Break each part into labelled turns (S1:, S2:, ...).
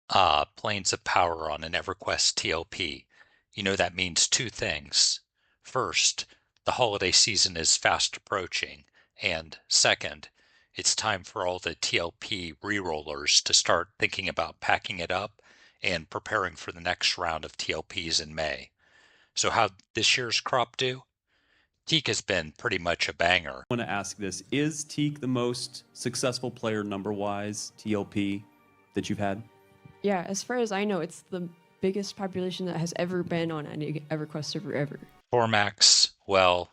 S1: Planes of power on an Everquest TLP. You know that means two things. First, the holiday season is fast approaching, and second, it's time for all the TLP re-rollers to start thinking about packing it up and preparing for the next round of TLPs in May. So how'd this year's crop do? Teak has been pretty much a banger.
S2: I want to ask this. Is Teak the most successful player number-wise TLP that you've had?
S3: Yeah, as far as I know, it's the biggest population that has ever been on any EverQuest server ever.
S1: Formax, well,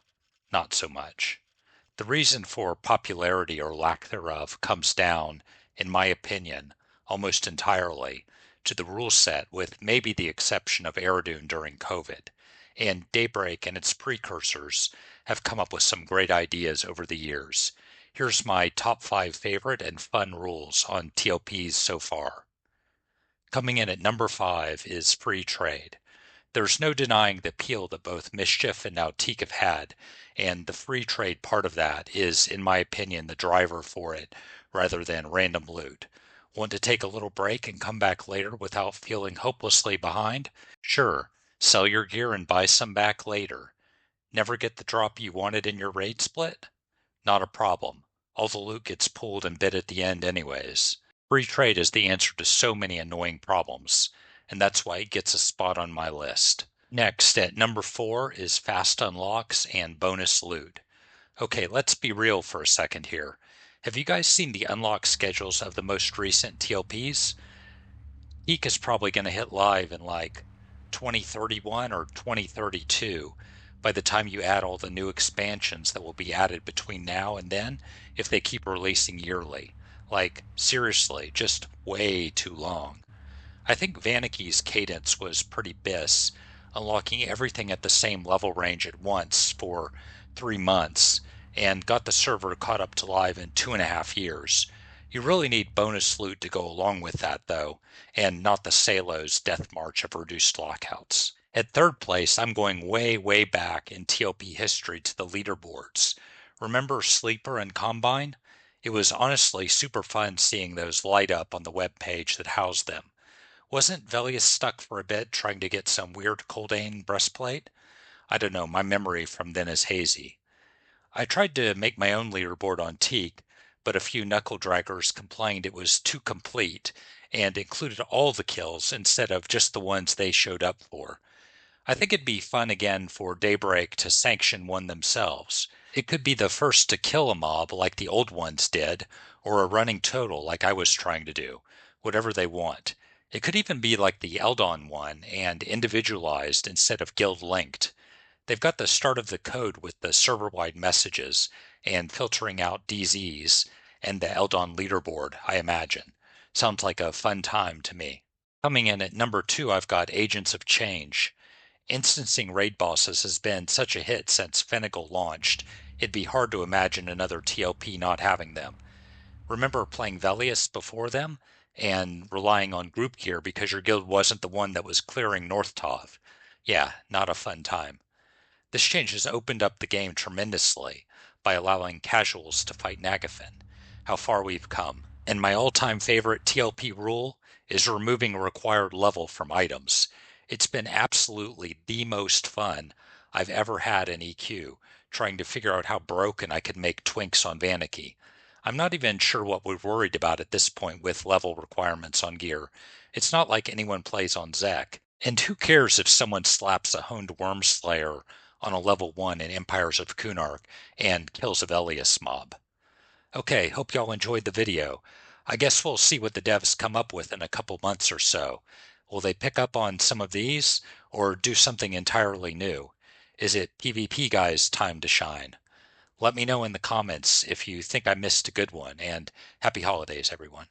S1: not so much. The reason for popularity or lack thereof comes down, in my opinion, almost entirely to the rule set, with maybe the exception of Eridoon during COVID. And Daybreak and its precursors have come up with some great ideas over the years. Here's my top 5 favorite and fun rules on TLPs so far. Coming in at number 5 is free trade. There's no denying the appeal that both Mischief and now Teak have had, and the free trade part of that is, in my opinion, the driver for it, rather than random loot. Want to take a little break and come back later without feeling hopelessly behind? Sure, sell your gear and buy some back later. Never get the drop you wanted in your raid split? Not a problem. All the loot gets pulled and bid at the end anyways. Free trade is the answer to so many annoying problems, and that's why it gets a spot on my list. Next, at number 4 is fast unlocks and bonus loot. Okay, let's be real for a second here. Have you guys seen the unlock schedules of the most recent TLPs? Eek is probably going to hit live in like 2031 or 2032 by the time you add all the new expansions that will be added between now and then if they keep releasing yearly. Like, seriously, just way too long. I think Vaniky's cadence was pretty bis, unlocking everything at the same level range at once for 3 months, and got the server caught up to live in 2.5 years. You really need bonus loot to go along with that, though, and not the Salo's death march of reduced lockouts. At third place, I'm going way, way back in TLP history to the leaderboards. Remember Sleeper and Combine? It was honestly super fun seeing those light up on the web page that housed them. Wasn't Velius stuck for a bit trying to get some weird Coldane breastplate? I don't know, my memory from then is hazy. I tried to make my own leaderboard on Teak, but a few knuckle draggers complained it was too complete and included all the kills instead of just the ones they showed up for. I think it'd be fun again for Daybreak to sanction one themselves. It could be the first to kill a mob like the old ones did, or a running total like I was trying to do, whatever they want. It could even be like the Eldon one and individualized instead of guild linked. They've got the start of the code with the server-wide messages and filtering out DZs and the Eldon leaderboard, I imagine. Sounds like a fun time to me. Coming in at number 2, I've got Agents of Change. Instancing raid bosses has been such a hit since Fennegal launched, it'd be hard to imagine another TLP not having them. Remember playing Velius before them and relying on group gear because your guild wasn't the one that was clearing North Tov? Yeah, not a fun time. This change has opened up the game tremendously by allowing casuals to fight Nagafen. How far we've come. And my all-time favorite TLP rule is removing a required level from items. It's been absolutely the most fun I've ever had in EQ, trying to figure out how broken I could make Twinks on Vanicky. I'm not even sure what we're worried about at this point with level requirements on gear. It's not like anyone plays on Zek. And who cares if someone slaps a honed Worm Slayer on a level 1 in Empires of Kunark and kills a Velius mob? Okay, hope y'all enjoyed the video. I guess we'll see what the devs come up with in a couple months or so. Will they pick up on some of these, or do something entirely new? Is it PvP guys' time to shine? Let me know in the comments if you think I missed a good one, and happy holidays, everyone.